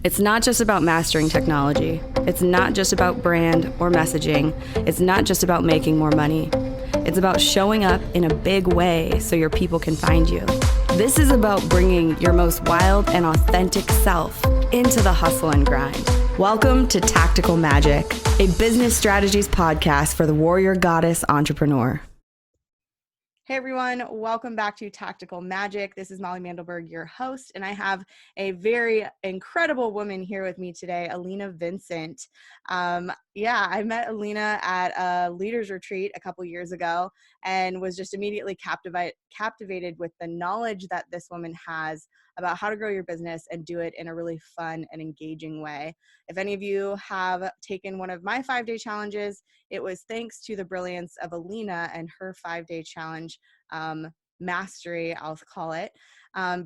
It's not just about mastering technology. It's not just about brand or messaging. It's not just about making more money. It's about showing up in a big way so your people can find you. This is about bringing your most wild and authentic self into the hustle and grind. Welcome to Tactical Magic, a business strategies podcast for the warrior goddess entrepreneur. Hey everyone, welcome back to Tactical Magic. This is Molly Mandelberg, your host, and I have a very incredible woman here with me today, Alina Vincent. I met Alina at a leaders retreat a couple years ago and was just immediately captivated with the knowledge that this woman has about how to grow your business and do it in a really fun and engaging way. If any of you have taken one of my 5-day challenges, it was thanks to the brilliance of Alina and her 5-day challenge mastery, I'll call it.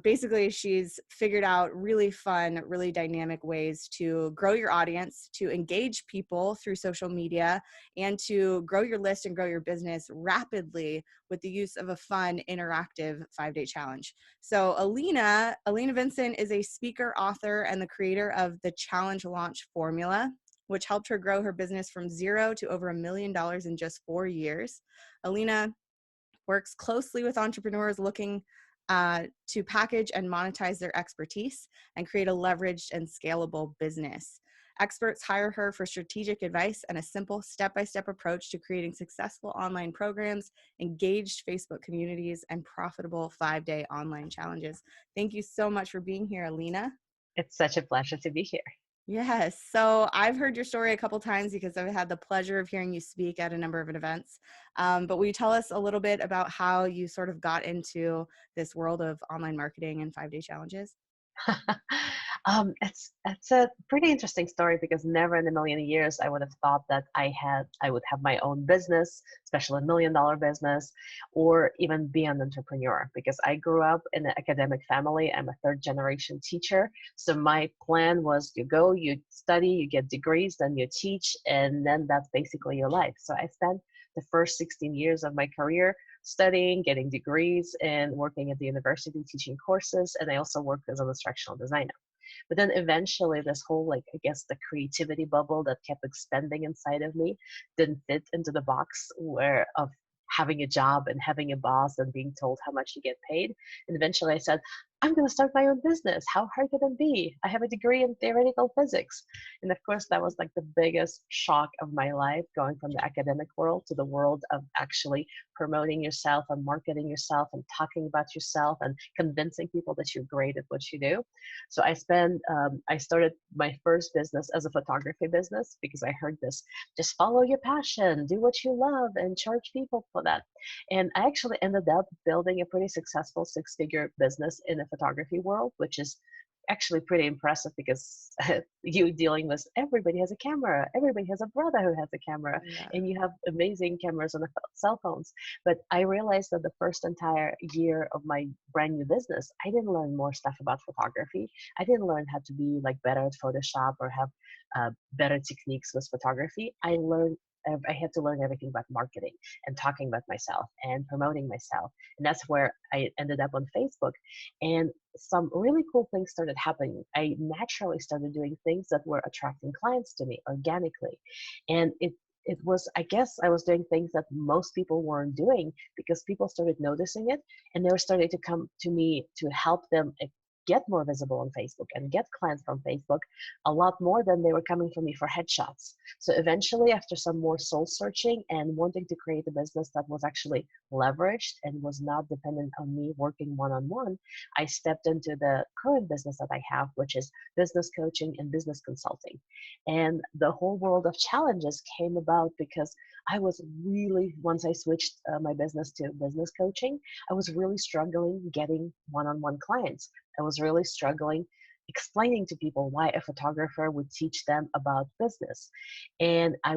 Basically, she's figured out really fun, really dynamic ways to grow your audience, to engage people through social media, and to grow your list and grow your business rapidly with the use of a fun, interactive 5-day challenge. So Alina Vincent is a speaker, author, and the creator of the Challenge Launch Formula, which helped her grow her business from zero to over $1 million in just 4 years. Alina works closely with entrepreneurs looking to package and monetize their expertise and create a leveraged and scalable business. Experts hire her for strategic advice and a simple step-by-step approach to creating successful online programs, engaged Facebook communities, and profitable 5-day online challenges. Thank you so much for being here, Alina. It's such a pleasure to be here. Yes. So I've heard your story a couple times because I've had the pleasure of hearing you speak at a number of events. But will you tell us a little bit about how you sort of got into this world of online marketing and 5-day challenges? It's a pretty interesting story because never in a million years I would have thought that I would have my own business, especially $1 million business, or even be an entrepreneur. Because I grew up in an academic family. I'm a third generation teacher, so my plan was you go, you study, you get degrees, then you teach, and then that's basically your life. So I spent the first 16 years of my career studying, getting degrees, and working at the university teaching courses. And I also worked as an instructional designer. But then eventually this whole, the creativity bubble that kept expanding inside of me didn't fit into the box of having a job and having a boss and being told how much you get paid. And eventually I said, I'm going to start my own business. How hard could it be? I have a degree in theoretical physics. And of course, that was like the biggest shock of my life, going from the academic world to the world of actually promoting yourself and marketing yourself and talking about yourself and convincing people that you're great at what you do. So I started my first business as a photography business because I heard this, just follow your passion, do what you love, and charge people for that. And I actually ended up building a pretty successful 6-figure business in the photography world, which is actually pretty impressive because you dealing with everybody has a camera, everybody has a brother who has a camera, Yeah. and you have amazing cameras on the cell phones. But I realized that the first entire year of my brand new business, I didn't learn more stuff about photography. I didn't learn how to be better at Photoshop or have better techniques with photography. I had to learn everything about marketing and talking about myself and promoting myself. And that's where I ended up on Facebook. And some really cool things started happening. I naturally started doing things that were attracting clients to me organically. And it was, I guess I was doing things that most people weren't doing because people started noticing it, and they were starting to come to me to help them get more visible on Facebook and get clients from Facebook a lot more than they were coming from me for headshots. So eventually, after some more soul searching and wanting to create a business that was actually leveraged and was not dependent on me working one-on-one, I stepped into the current business that I have, which is business coaching and business consulting. And the whole world of challenges came about because I was really, once I switched my business to business coaching, I was really struggling getting one-on-one clients. I was really struggling explaining to people why a photographer would teach them about business. And I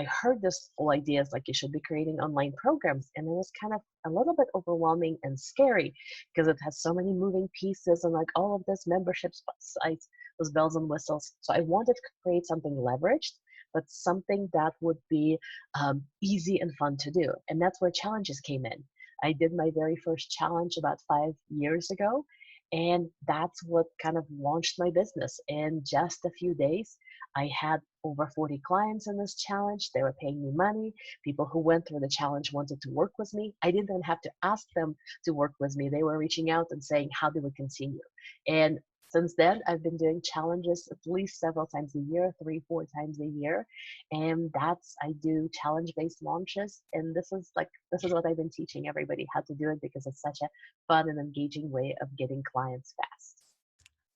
heard this whole ideas like you should be creating online programs. And it was kind of a little bit overwhelming and scary because it has so many moving pieces and all of this membership sites with bells and whistles. So I wanted to create something leveraged, but something that would be easy and fun to do. And that's where challenges came in. I did my very first challenge about 5 years ago. And that's what kind of launched my business. In just a few days, I had over 40 clients in this challenge. They were paying me money. People who went through the challenge wanted to work with me. I didn't even have to ask them to work with me. They were reaching out and saying, how do we continue? And since then, I've been doing challenges at least several times a year, 3, 4 times a year. And I do challenge-based launches. And this is what I've been teaching everybody how to do it because it's such a fun and engaging way of getting clients fast.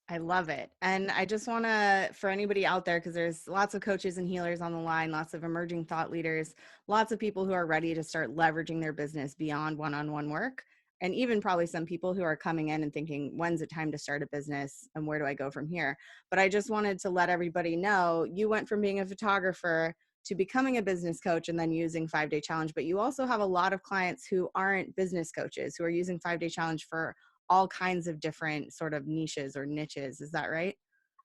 I love it. And I just want to, for anybody out there, because there's lots of coaches and healers on the line, lots of emerging thought leaders, lots of people who are ready to start leveraging their business beyond one-on-one work. And even probably some people who are coming in and thinking, when's it time to start a business and where do I go from here? But I just wanted to let everybody know you went from being a photographer to becoming a business coach and then using 5-Day Challenge. But you also have a lot of clients who aren't business coaches who are using 5-Day Challenge for all kinds of different sort of niches or niches. Is that right?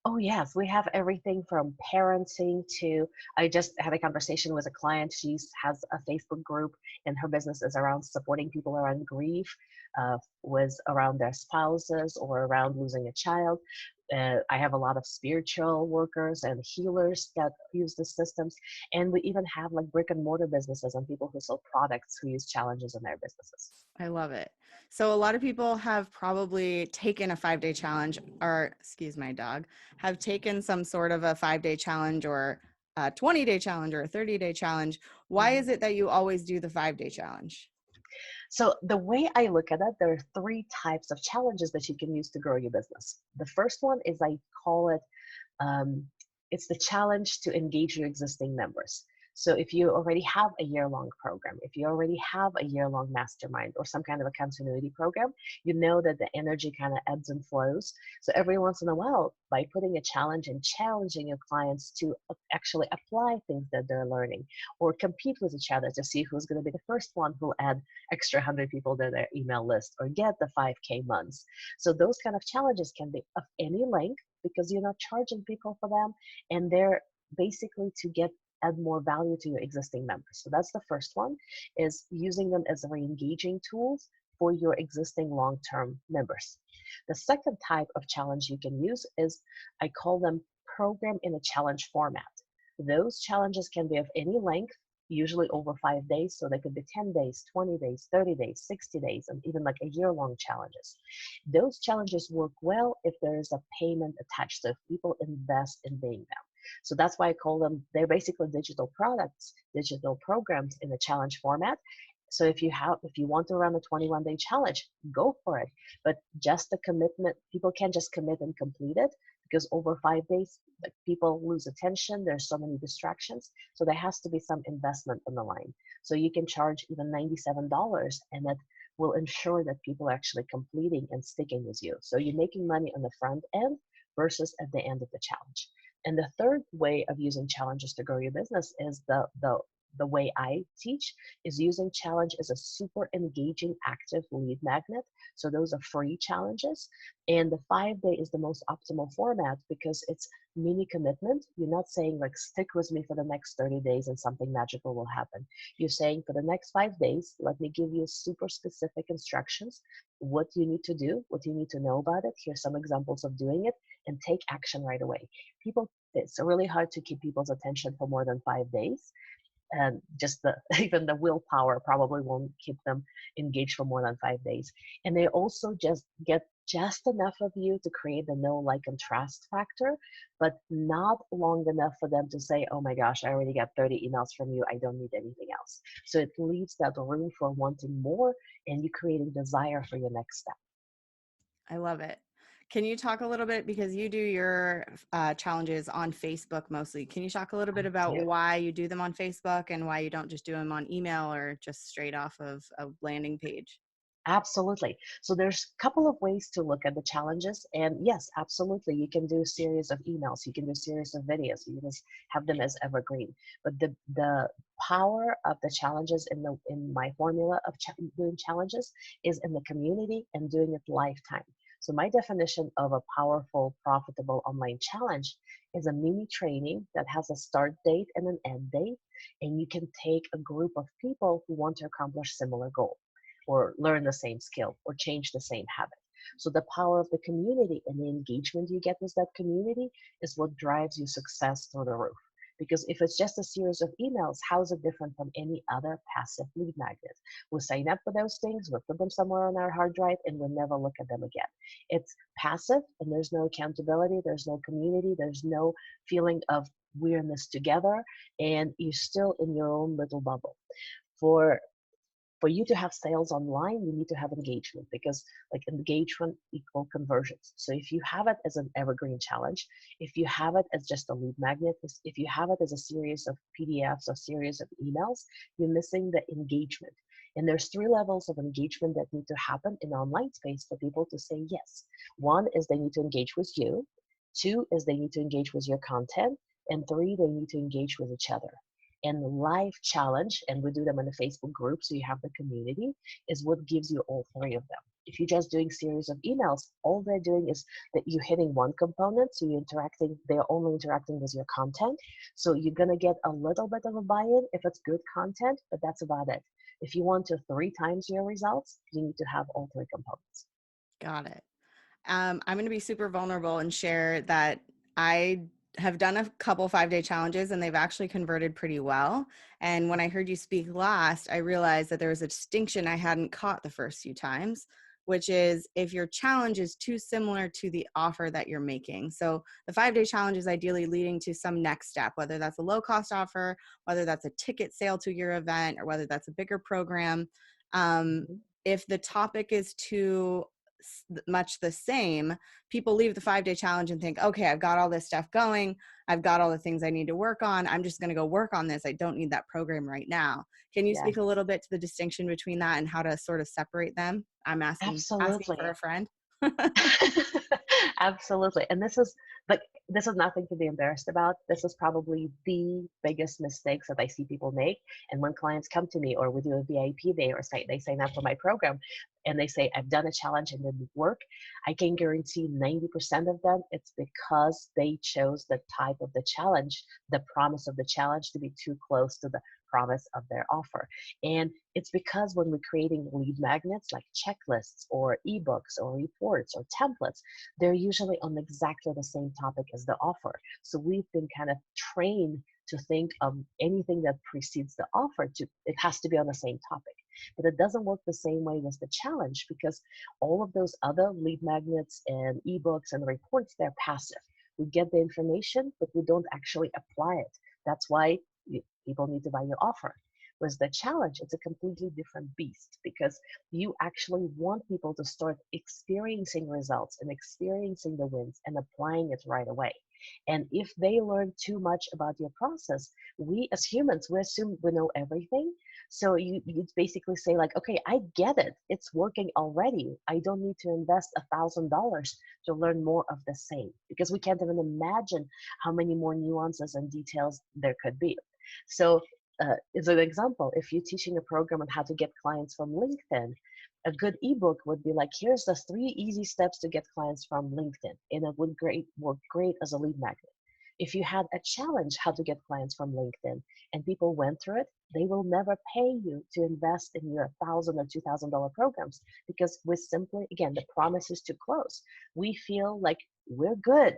Oh, yes. We have everything from parenting to, I just had a conversation with a client. She has a Facebook group, and her business is around supporting people around grief, was around their spouses or around losing a child. I have a lot of spiritual workers and healers that use the systems. And we even have like brick and mortar businesses and people who sell products who use challenges in their businesses. I love it. So a lot of people have probably taken a 5-day challenge, or excuse my dog, have taken some sort of a 5-day challenge or a 20-day challenge or a 30-day challenge. Why Mhm. is it that you always do the 5-day challenge? So the way I look at it, there are three types of challenges that you can use to grow your business. The first one is I call it um, it's the challenge to engage your existing members. So if you already have a year-long program, if you already have a year-long mastermind or some kind of a continuity program, you know that the energy kind of ebbs and flows. So every once in a while, by putting a challenge and challenging your clients to actually apply things that they're learning or compete with each other to see who's going to be the first one who'll add extra 100 people to their email list or get the 5K months. So those kind of challenges can be of any length because you're not charging people for them, and they're basically to get add more value to your existing members. So that's the first one, is using them as re-engaging tools for your existing long-term members. The second type of challenge you can use is, I call them program in a challenge format. Those challenges can be of any length, usually over 5 days. So they could be 10 days, 20 days, 30 days, 60 days, and even like a year-long challenges. Those challenges work well if there is a payment attached, so if people invest in being them. So that's why I call them, they're basically digital products, digital programs in a challenge format. So if you want to run a 21-day challenge, go for it. But just the commitment, people can't just commit and complete it because over 5 days, like, people lose attention. There's so many distractions. So there has to be some investment on the line. So you can charge even $97, and that will ensure that people are actually completing and sticking with you. So you're making money on the front end versus at the end of the challenge. And the third way of using challenges to grow your business is the way I teach, is using challenge as a super engaging active lead magnet. So those are free challenges. And the 5 day is the most optimal format because it's mini commitment. You're not saying like stick with me for the next 30 days and something magical will happen. You're saying for the next 5 days, let me give you super specific instructions, what you need to do, what you need to know about it. Here's some examples of doing it, and take action right away. People, it's really hard to keep people's attention for more than 5 days, and just the even the willpower probably won't keep them engaged for more than 5 days. And they also just get just enough of you to create the know, like, and trust factor, but not long enough for them to say, oh my gosh, I already got 30 emails from you, I don't need anything else. So it leaves that room for wanting more, and you creating desire for your next step. I love it. Can you talk a little bit, because you do your challenges on Facebook mostly? Can you talk a little bit I about do. why you do them on Facebook and why you don't just do them on email or just straight off of a landing page? Absolutely. So there's a couple of ways to look at the challenges. And yes, absolutely. You can do a series of emails. You can do a series of videos. You can just have them as evergreen. But the power of the challenges in my formula of doing challenges is in the community and doing it lifetime. So my definition of a powerful, profitable online challenge is a mini training that has a start date and an end date. And you can take a group of people who want to accomplish similar goals or learn the same skill or change the same habit. So the power of the community and the engagement you get with that community is what drives your success through the roof. Because if it's just a series of emails, how is it different from any other passive lead magnet? We sign up for those things, we put them somewhere on our hard drive, and we never look at them again. It's passive, and there's no accountability, there's no community, there's no feeling of we're in this together, and you're still in your own little bubble. For for you to have sales online, you need to have engagement, because like engagement equal conversions. So if you have it as an evergreen challenge, if you have it as just a lead magnet, if you have it as a series of PDFs or series of emails, you're missing the engagement. And there's three levels of engagement that need to happen in online space for people to say yes. One is they need to engage with you. Two is they need to engage with your content. And three, they need to engage with each other. And live challenge, and we do them in a Facebook group, so you have the community, is what gives you all three of them. If you're just doing series of emails, all they're doing is that you're hitting one component, so you're interacting, they're only interacting with your content. So you're gonna get a little bit of a buy-in if it's good content, but that's about it. If you want to 3 times your results, you need to have all three components. Got it. I'm going to be super vulnerable and share that I have done a couple 5-day challenges and they've actually converted pretty well. And when I heard you speak last, I realized that there was a distinction I hadn't caught the first few times, which is if your challenge is too similar to the offer that you're making. So the 5-day challenge is ideally leading to some next step, whether that's a low cost offer, whether that's a ticket sale to your event, or whether that's a bigger program. Mhm. If the topic is too much the same, people leave the 5-day challenge and think, okay, I've got all this stuff going. I've got all the things I need to work on. I'm just going to go work on this. I don't need that program right now. Can you Yeah, speak a little bit to the distinction between that and how to sort of separate them? I'm asking for absolutely. a friend. Absolutely. And this is like, this is nothing to be embarrassed about. This is probably the biggest mistakes that I see people make. And when clients come to me, or we do a VIP day, or say they sign up for my program and they say, I've done a challenge and it didn't work, I can guarantee 90% of them, it's because they chose the type of the challenge, the promise of the challenge, to be too close to the promise of their offer. And it's because when we're creating lead magnets like checklists or ebooks or reports or templates, they're usually on exactly the same topic as the offer. So we've been kind of trained to think of anything that precedes the offer to, it has to be on the same topic. But it doesn't work the same way with the challenge, because all of those other lead magnets and ebooks and reports, they're passive. We get the information, but we don't actually apply it. That's why people need to buy your offer. Whereas the challenge, it's a completely different beast, because you actually want people to start experiencing results and experiencing the wins and applying it right away. And if they learn too much about your process, we as humans, we assume we know everything. So you basically say like, okay, I get it. It's working already. I don't need to invest $1,000 to learn more of the same, because we can't even imagine how many more nuances and details there could be. So as an example, if you're teaching a program on how to get clients from LinkedIn, a good ebook would be like, here's the 3 easy steps to get clients from LinkedIn, and it would work great as a lead magnet. If you had a challenge how to get clients from LinkedIn and people went through it, they will never pay you to invest in your $1,000 or $2,000 programs, because we simply, again, the promise is too close. We feel like we're good.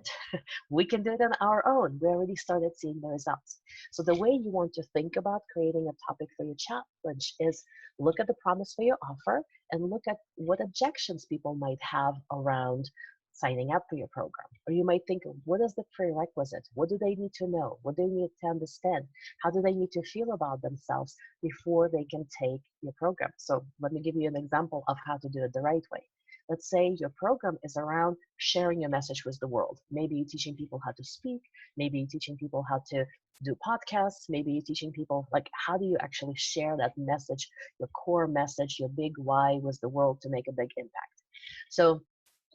We can do it on our own. We already started seeing the results. So the way you want to think about creating a topic for your challenge is look at the promise for your offer and look at what objections people might have around signing up for your program. Or you might think, what is the prerequisite? What do they need to know? What do they need to understand? How do they need to feel about themselves before they can take your program? So let me give you an example of how to do it the right way. Let's say your program is around sharing your message with the world. Maybe you're teaching people how to speak. Maybe you're teaching people how to do podcasts. Maybe you're teaching people like, how do you actually share that message, your core message, your big why with the world to make a big impact. So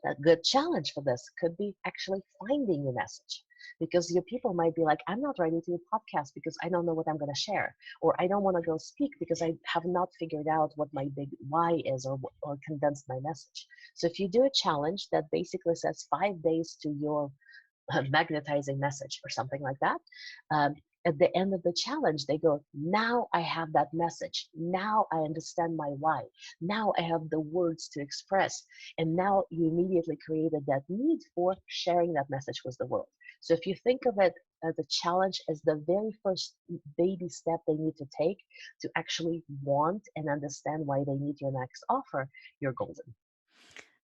a good challenge for this could be actually finding your message, because your people might be like, I'm not ready to do a podcast because I don't know what I'm going to share, or I don't want to go speak because I have not figured out what my big why is, or condensed my message. So if you do a challenge that basically says 5 days to your magnetizing message or something like that, um, at the end of the challenge, they go, now I have that message. Now I understand my why. Now I have the words to express. And now you immediately created that need for sharing that message with the world. So if you think of it as a challenge as the very first baby step they need to take to actually want and understand why they need your next offer, you're golden.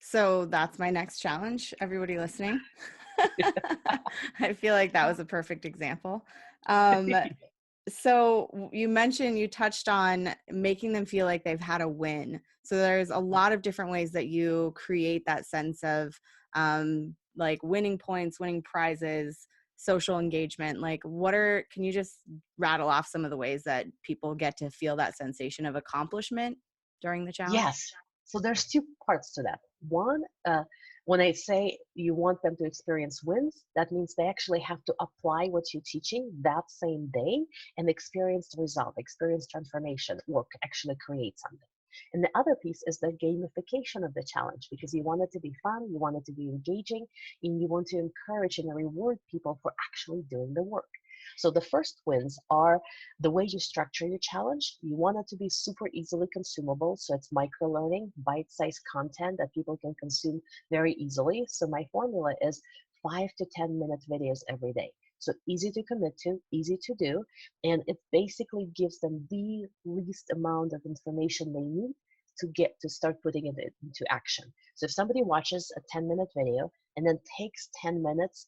So that's my next challenge, everybody listening. I feel like that was a perfect example. Um, so you mentioned, you touched on making them feel like they've had a win. So there's a lot of different ways that you create that sense of like winning points, winning prizes, social engagement. Like can you just rattle off some of the ways that people get to feel that sensation of accomplishment during the challenge? Yes. So there's two parts to that. One, when I say you want them to experience wins, that means they actually have to apply what you're teaching that same day and experience the result, experience transformation, or actually create something. And the other piece is the gamification of the challenge, because you want it to be fun, you want it to be engaging, and you want to encourage and reward people for actually doing the work. So the first wins are the way you structure your challenge. You want it to be super easily consumable. So it's micro learning, bite-sized content that people can consume very easily. So my formula is 5 to 10 minute videos every day. So easy to commit to, easy to do, and it basically gives them the least amount of information they need to get to start putting it into action. So if somebody watches a 10-minute video and then takes 10 minutes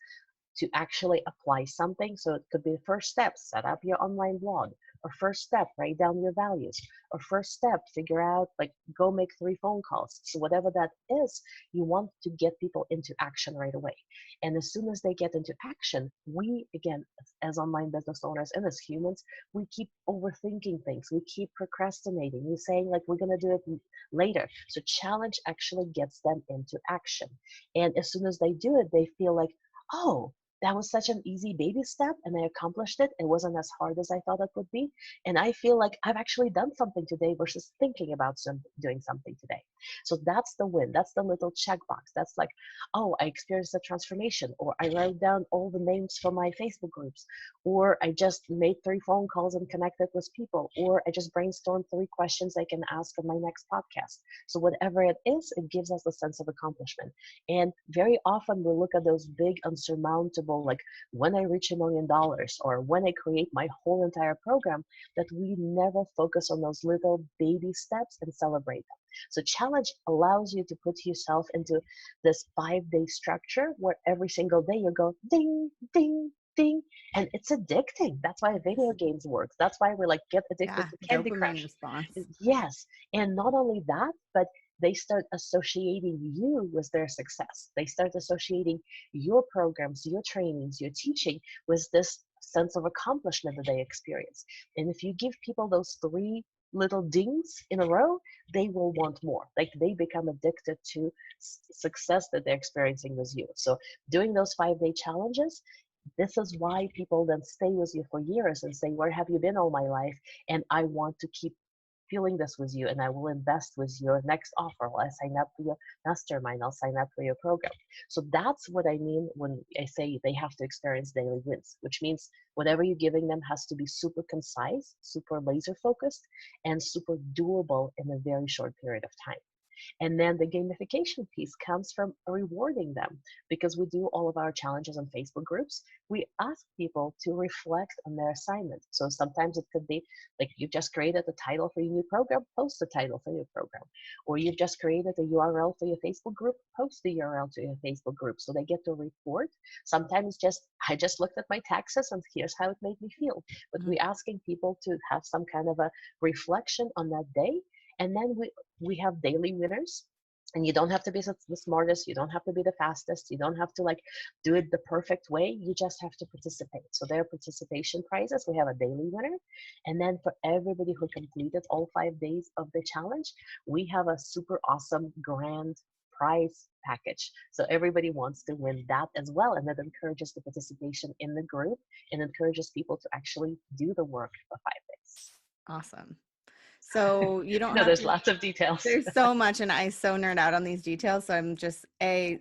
to actually apply something. So it could be the first step, set up your online blog, or first step, write down your values, or first step, figure out, like, go make 3 phone calls. So whatever that is, you want to get people into action right away. And as soon as they get into action, we, again, as online business owners and as humans, we keep overthinking things. We keep procrastinating. We're saying, like, we're going to do it later. So challenge actually gets them into action. And as soon as they do it, they feel like, oh, that was such an easy baby step and I accomplished it. It wasn't as hard as I thought it would be. And I feel like I've actually done something today versus thinking about doing something today. So that's the win. That's the little checkbox. That's like, oh, I experienced a transformation, or I wrote down all the names for my Facebook groups, or I just made 3 phone calls and connected with people, or I just brainstormed 3 questions I can ask on my next podcast. So whatever it is, it gives us a sense of accomplishment. And very often we look at those big unsurmountable, like when I reach $1 million or when I create my whole entire program, that we never focus on those little baby steps and celebrate them. So challenge allows you to put yourself into this 5 day structure where every single day you go ding, ding, ding, and it's addicting. That's why video games work. That's why we're like get addicted Yeah, to Candy dopamine Crush. response. Yes, and not only that, but they start associating you with their success. They start associating your programs, your trainings, your teaching with this sense of accomplishment that they experience. And if you give people those 3 little dings in a row, they will want more. Like they become addicted to success that they're experiencing with you. So doing those 5 day challenges, this is why people then stay with you for years and say, where have you been all my life? And I want to keep feeling this with you, and I will invest with your next offer. I'll sign up for your mastermind. I'll sign up for your program. So that's what I mean when I say they have to experience daily wins, which means whatever you're giving them has to be super concise, super laser focused, and super doable in a very short period of time. And then the gamification piece comes from rewarding them, because we do all of our challenges on Facebook groups. We ask people to reflect on their assignment. So sometimes it could be like you've just created a title for your new program, post the title for your program. Or you've just created a URL for your Facebook group, post the URL to your Facebook group. So they get to report. Sometimes I just looked at my taxes and here's how it made me feel. But we're asking people to have some kind of a reflection on that day. And then we have daily winners, and you don't have to be the smartest, you don't have to be the fastest, you don't have to like do it the perfect way, you just have to participate. So there are participation prizes. We have a daily winner, and then for everybody who completed all 5 days of the challenge, we have a super awesome grand prize package. So everybody wants to win that as well, and that encourages the participation in the group and encourages people to actually do the work for 5 days. Awesome. So you don't No, have there's to, lots of details. there's so much, and I so nerd out on these details. So I'm just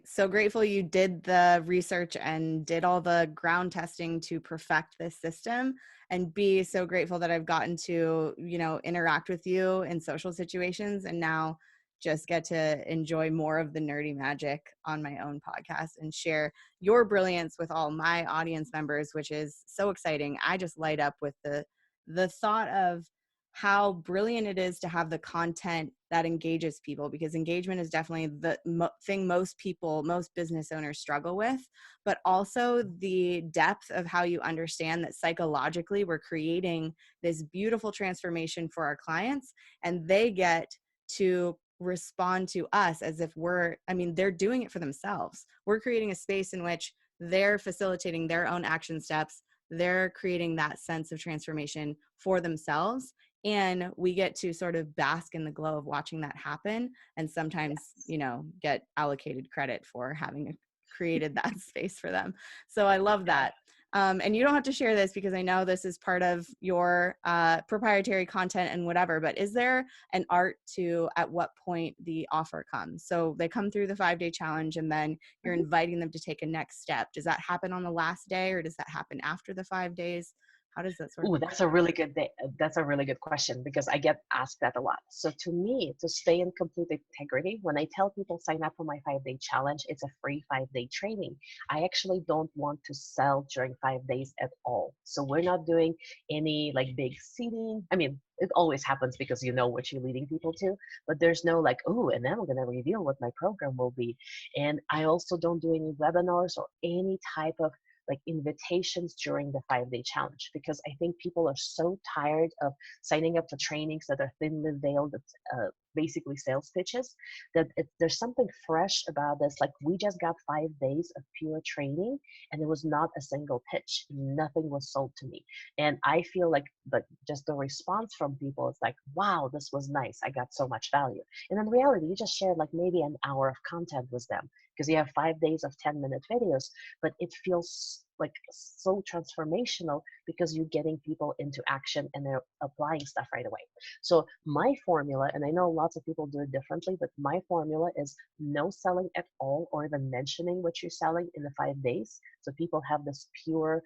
so grateful you did the research and did all the ground testing to perfect this system, and B, so grateful that I've gotten to, interact with you in social situations, and now just get to enjoy more of the nerdy magic on my own podcast and share your brilliance with all my audience members, which is so exciting. I just light up with the thought of how brilliant it is to have the content that engages people, because engagement is definitely the thing most business owners struggle with, but also the depth of how you understand that psychologically we're creating this beautiful transformation for our clients, and they get to respond to us as if they're doing it for themselves. We're creating a space in which they're facilitating their own action steps. They're creating that sense of transformation for themselves. And we get to sort of bask in the glow of watching that happen. And sometimes, Yes. get allocated credit for having created that space for them. So I love Yeah. that. And you don't have to share this because I know this is part of your proprietary content and whatever, but is there an art to at what point the offer comes? So they come through the 5-day challenge and then you're Mhm. inviting them to take a next step. Does that happen on the last day, or does that happen after the 5 days? How does that sort of Ooh, work? that's a really good question because I get asked that a lot. So to me, to stay in complete integrity, when I tell people sign up for my 5-day challenge, it's a free 5-day training. I actually don't want to sell during 5 days at all. So we're not doing any like big seating. I mean, it always happens because you know what you're leading people to, but there's no like, oh, and then I'm going to reveal what my program will be. And I also don't do any webinars or any type of like invitations during the 5-day challenge because I think people are so tired of signing up for trainings that are thinly veiled, basically sales pitches, that there's something fresh about this. Like we just got 5 days of pure training and it was not a single pitch. Nothing was sold to me. And I feel like just the response from people is like, wow, this was nice. I got so much value. And in reality, you just shared like maybe an hour of content with them because you have 5 days of 10-minute videos, but it feels like so transformational because you're getting people into action and they're applying stuff right away. So my formula, and I know lots of people do it differently, but my formula is no selling at all or even mentioning what you're selling in the 5 days. So people have this pure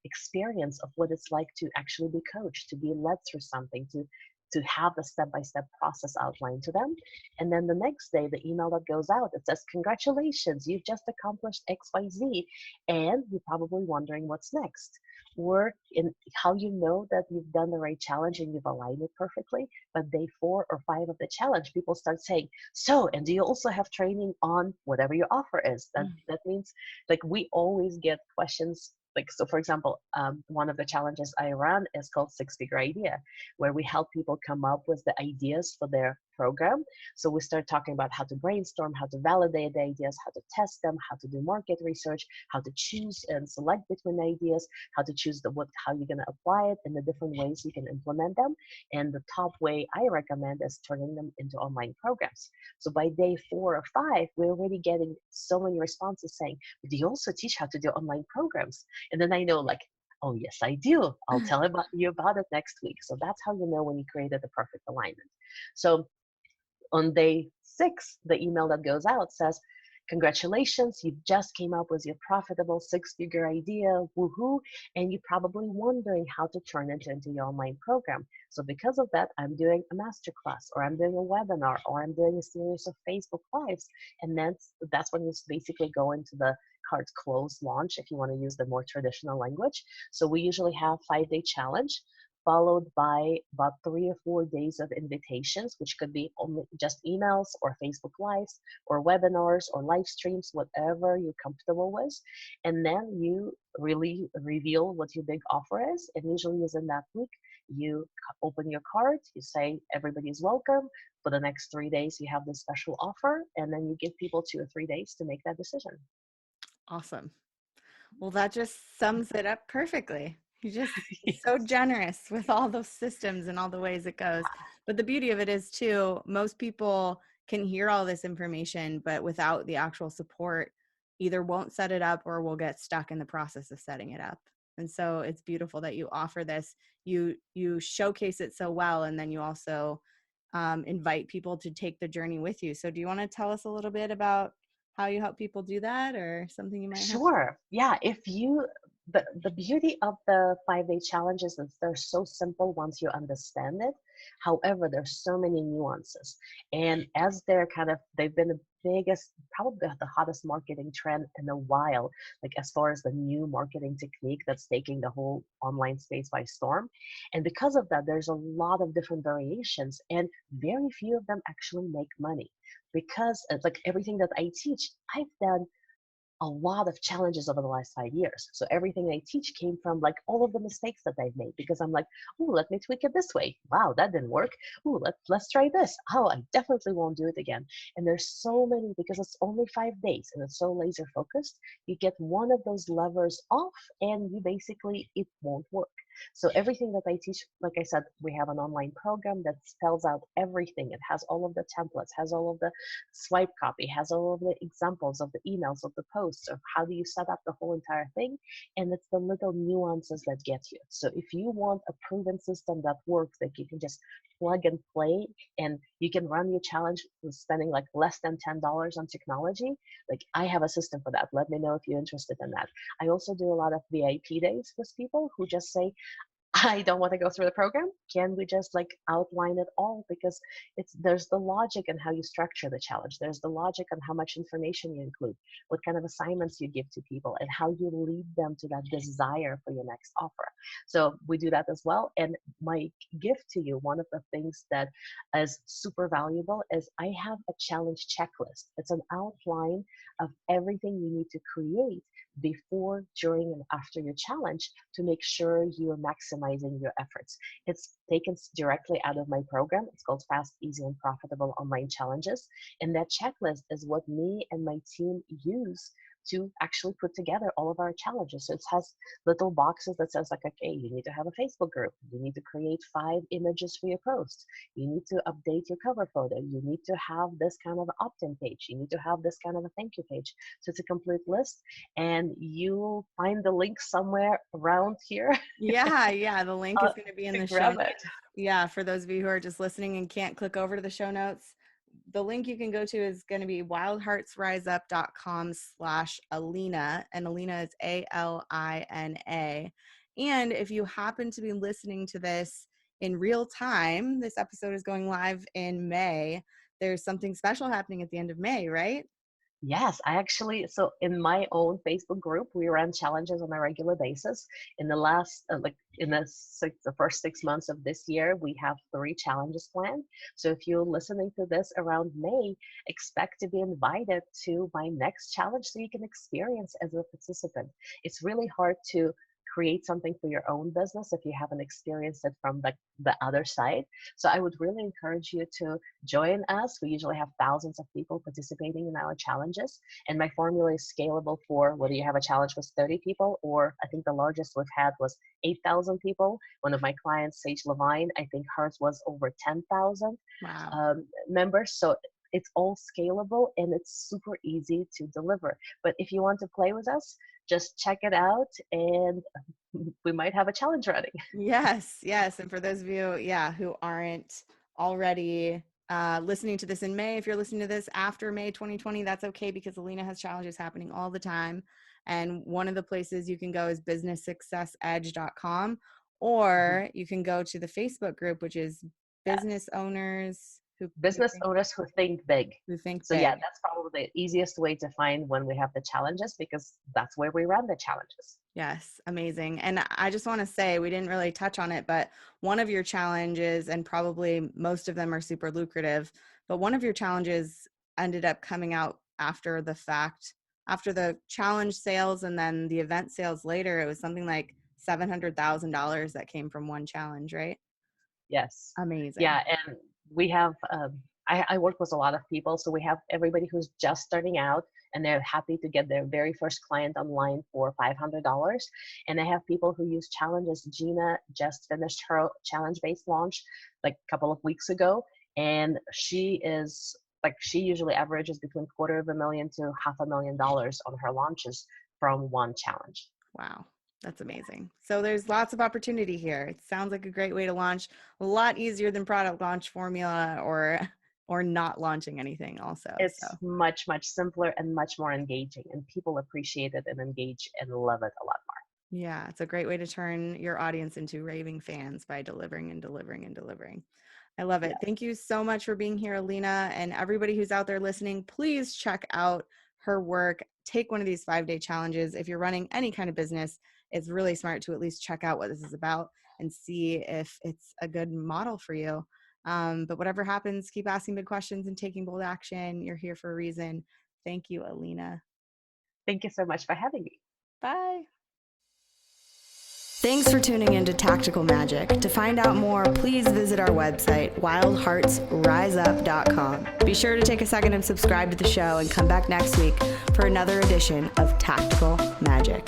experience of what it's like to actually be coached, to be led through something, to have the step-by-step process outlined to them. And then the next day, the email that goes out, it says, congratulations, you've just accomplished XYZ. And you're probably wondering what's next. Or in how you know that you've done the right challenge and you've aligned it perfectly. But day 4 or 5 of the challenge, people start saying, so, and do you also have training on whatever your offer is? That means like we always get questions like, so for example, one of the challenges I run is called 6-Figure Idea, where we help people come up with the ideas for their program. So we start talking about how to brainstorm, how to validate the ideas, how to test them, how to do market research, how to choose and select between ideas, how to choose how you're going to apply it, and the different ways you can implement them. And the top way I recommend is turning them into online programs. So by day 4 or 5, we're already getting so many responses saying, do you also teach how to do online programs? And then I know like, oh yes, I do. I'll tell you about it next week. So that's how you know when you created the perfect alignment. So on day 6, the email that goes out says, congratulations, you just came up with your profitable 6-figure idea, woohoo, and you're probably wondering how to turn it into your online program. So because of that, I'm doing a masterclass, or I'm doing a webinar, or I'm doing a series of Facebook Lives. And that's when you basically go into the cards close launch, if you want to use the more traditional language. So we usually have 5-day challenge, followed by about 3 or 4 days of invitations, which could be only just emails or Facebook Lives or webinars or live streams, whatever you're comfortable with. And then you really reveal what your big offer is. And usually within that week, you open your card, you say everybody's welcome. For the next 3 days, you have this special offer, and then you give people 2 or 3 days to make that decision. Awesome. Well, that just sums it up perfectly. You're just so Yes. generous with all those systems and all the ways it goes. But the beauty of it is too, most people can hear all this information, but without the actual support, either won't set it up or will get stuck in the process of setting it up. And so it's beautiful that you offer this. You showcase it so well, and then you also invite people to take the journey with you. So do you want to tell us a little bit about how you help people do that, or something you might have? Sure. Yeah. If you, the beauty of the 5 day challenges is they're so simple once you understand it. However, there's so many nuances. And as they've been the biggest, probably the hottest marketing trend in a while, like as far as the new marketing technique that's taking the whole online space by storm. And because of that, there's a lot of different variations, and very few of them actually make money. Because it's like everything that I teach, I've done a lot of challenges over the last 5 years. So everything I teach came from like all of the mistakes that I've made, because I'm like, oh, let me tweak it this way. Wow, that didn't work. Oh, let's try this. Oh, I definitely won't do it again. And there's so many, because it's only 5 days and it's so laser focused. You get one of those levers off, and you basically it won't work. So everything that I teach, like I said, we have an online program that spells out everything. It has all of the templates, has all of the swipe copy, has all of the examples of the emails, of the posts, of how do you set up the whole entire thing. And it's the little nuances that get you. So if you want a proven system that works, that you can just plug and play, and you can run your challenge with spending like less than $10 on technology, like I have a system for that. Let me know if you're interested in that. I also do a lot of VIP days with people who just say, I don't want to go through the program. Can we just like outline it all? Because there's the logic in how you structure the challenge. There's the logic on how much information you include, what kind of assignments you give to people, and how you lead them to that desire for your next offer. So we do that as well. And my gift to you, one of the things that is super valuable, is I have a challenge checklist. It's an outline of everything you need to create before, during, and after your challenge to make sure you are maximizing your efforts. It's taken directly out of my program. It's called Fast, Easy, and Profitable Online Challenges. And that checklist is what me and my team use to actually put together all of our challenges. So it has little boxes that says like, okay, you need to have a Facebook group. You need to create 5 images for your post. You need to update your cover photo. You need to have this kind of opt-in page. You need to have this kind of a thank you page. So it's a complete list, and you'll find the link somewhere around here. Yeah, the link is going to be in To the show grab notes. it. Yeah, for those of you who are just listening and can't click over to the show notes, the link you can go to is going to be wildheartsriseup.com/Alina, and Alina is Alina. And if you happen to be listening to this in real time, this episode is going live in May. There's something special happening at the end of May, right? Yes, I actually, so in my own Facebook group, we run challenges on a regular basis. In the last, in the first 6 months of this year, we have 3 challenges planned. So if you're listening to this around May, expect to be invited to my next challenge so you can experience as a participant. It's really hard to create something for your own business if you haven't experienced it from the other side. So I would really encourage you to join us. We usually have thousands of people participating in our challenges, and my formula is scalable for whether you have a challenge with 30 people, or I think the largest we've had was 8,000 people. One of my clients, Sage Levine, I think hers was over 10,000 Wow. members. So it's all scalable and it's super easy to deliver. But if you want to play with us, just check it out, and we might have a challenge running. Yes. And for those of you, who aren't already listening to this in May, if you're listening to this after May 2020, that's okay, because Alina has challenges happening all the time. And one of the places you can go is businesssuccessedge.com, or you can go to the Facebook group, which is business Yes. owners Business owners who think big. who think So yeah, big. that's probably the easiest way to find when we have the challenges, because that's where we run the challenges. Yes, amazing. And I just want to say, we didn't really touch on it, but one of your challenges, and probably most of them are super lucrative, but one of your challenges ended up coming out after the fact, after the challenge sales and then the event sales later. It was something like $700,000 that came from one challenge, right? Yes. Amazing. Yeah, and we have I work with a lot of people, so we have everybody who's just starting out and they're happy to get their very first client online for $500. And I have people who use challenges. Gina just finished her challenge-based launch like a couple of weeks ago, and she usually averages between $250,000 to $500,000 on her launches from one challenge. Wow. That's amazing. So there's lots of opportunity here. It sounds like a great way to launch, a lot easier than product launch formula or not launching anything also. It's So much, much simpler and much more engaging, and people appreciate it and engage and love it a lot more. yeah, it's a great way to turn your audience into raving fans by delivering and delivering and delivering. I love it. Yeah. Thank you so much for being here, Alina. And everybody who's out there listening, please check out her work. Take one of these 5-day challenges. If you're running any kind of business, it's really smart to at least check out what this is about and see if it's a good model for you. But whatever happens, keep asking big questions and taking bold action. You're here for a reason. Thank you, Alina. Thank you so much for having me. Bye. Thanks for tuning in to Tactical Magic. To find out more, please visit our website, wildheartsriseup.com. Be sure to take a second and subscribe to the show and come back next week for another edition of Tactical Magic.